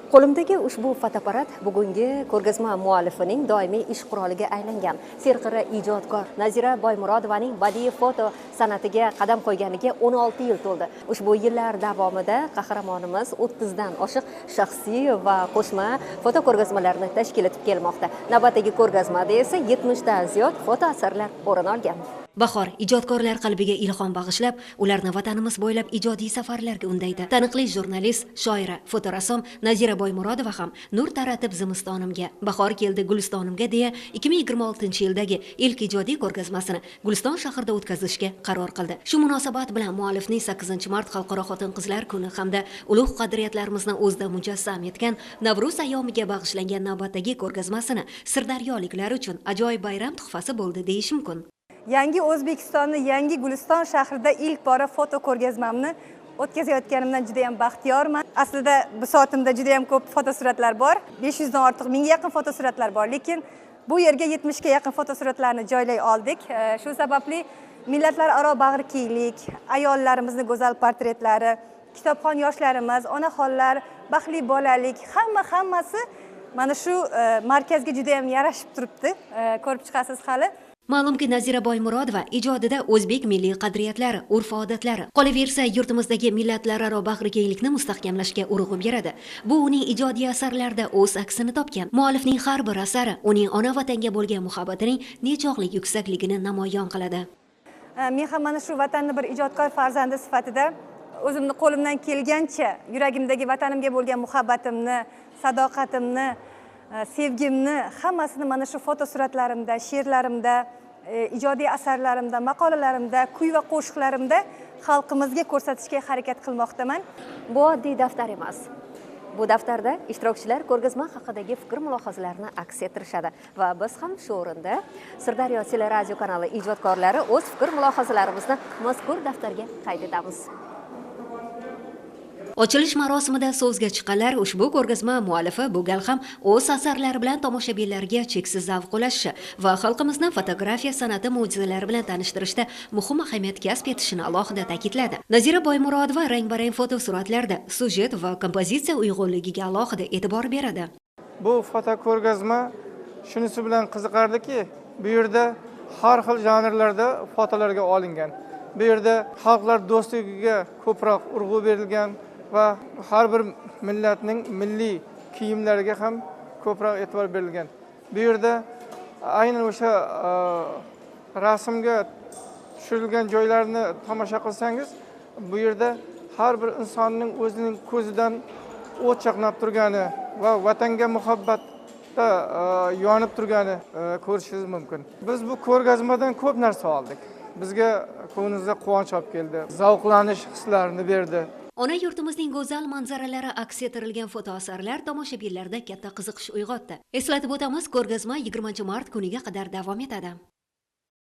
Qo'limdagi ushbu fotoapparat bugungi ko'rgazma muallifining doimiy ish quroliga aylangan. Serqirra ijodkor Nazira Boymurodovaning badiiy foto san'atiga qadam qo'yganiga 16 yil to'ldi. Ushbu yillar davomida qahramonimiz 30 dan oshiq shaxsiy va qo'shma foto ko'rgazmalarni tashkil etib kelmoqda. Navbatdagi ko'rgazmada esa 70 dan ziyod foto asarlar o'rin olgan. Bahor ijodkorlar qalbiga ilhom bag'ishlab, ularni vatanimiz bo'ylab ijodiy safarlarga undaydi. Taniqli jurnalist, shoira, fotorasom Nazira Boymurodova ham nur taratib zimistonimga, bahor keldi gulistonimga deya 2026-yildagi ilk ijodiy ko'rgazmasini Guliston shahrida o'tkazishga qaror qildi. Shu munosabat bilan muallifning 8-mart Xalqaro xotin-qizlar kuni hamda ulug' qadriyatlarimizni o'zida mujassam etgan Navruz ayyomiga bag'ishlangan navbatdagi ko'rgazmasini sirdaryoliklar uchun ajoyib bayram tuhfasi bo'ldi deyish mumkin. Yangi O'zbekistonni, yangi Guliston shahrida ilk bora foto ko'rgazmamni o'tkazayotganimdan juda ham baxtiyorman. Aslida bisotimda juda ham ko'p fotosuratlar bor. 500 dan ortiq, 1000 ga yaqin fotosuratlar bor, lekin bu yerga 70 ga yaqin fotosuratlarni joylay oldik. Shu sababli millatlararo bag'rikenglik, ayollarimizni go'zal portretlari, kitobxon yoshlarimiz, onaxonlar, baxtli bolalik, hammasi mana shu markazga juda ham yarashib turibdi. Ko'rib chiqasiz hali. Ma'lumki, Nazira Boymurodova ijodida o'zbek milliy qadriyatlari, urf-odatlari, qolaversa yurtimizdagi millatlararo bag'rikenglikni mustahkamlashga urg'u beradi. Bu uning ijodiy asarlarida o'z aksini topgan. Muallifning har bir asari uning ona vatanga bo'lgan muhabbatining nechog'lik yuksakligini namoyon qiladi. Men ham mana shu vatanning bir ijodkor farzandi sifatida o'zimni qo'limdan kelgancha yuragimdagi vatanimga bo'lgan muhabbatimni, sadoqatimni, sevgimni hammasini mana shu fotosuratlarimda, she'rlarimda, ijodiy asarlarimda, maqolalarimda, kuy va qo'shiqlarimda xalqimizga ko'rsatishga harakat qilmoqdaman. Bu oddiy daftar emas. Bu daftarda ishtirokchilar ko'rgazma haqidagi fikr-mulohazalarini aks ettirishadi va biz ham shu o'rinda Sirdaryo teleradio kanali ijodkorlari o'z fikr-mulohazalarimizni mazkur daftarga qayd etamiz. Ochilish marosimida so'zga chiqqanlar ushbu ko'rgazma muallifi bu gal ham o'z asarlari bilan tomoshabinlarga cheksiz zavq ulashishi va xalqimizni fotografiya san'ati mo'jizalari bilan tanishtirishda muhim ahamiyat kasb etishini alohida ta'kidladi. Nazira Boymurodova rang-barang fotosuratlarda sujet va kompozitsiya uyg'unligiga alohida e'tibor beradi. Bu foto ko'rgazma shunisi bilan qiziqardiki, bu yerda har xil janrlarda fotolarga olingan. Bu yerda xalqlar do'stligiga ko'proq urg'u berilgan va har bir millatning milliy kiyimlariga ham ko'proq e'tibor berilgan. Bu yerda aynan o'sha rasmga tushirilgan joylarni tomosha qilsangiz, bu yerda har bir insonning o'zining ko'zidan o't chaqnab turgani va vatanga muhabbatda yonib turgani ko'rishingiz mumkin. Biz bu ko'rgazmadan ko'p narsa oldik. Bizga ko'nglimizga quvonch olib keldi, zavqlanish hislarini berdi. Ona yurtimizning go'zal manzaralari aks ettirilgan foto asarlar tomoshabinlarda katta qiziqish uyg'otdi. Eslatib o'tamiz, ko'rgazma 20 mart kuniga qadar davom etadi.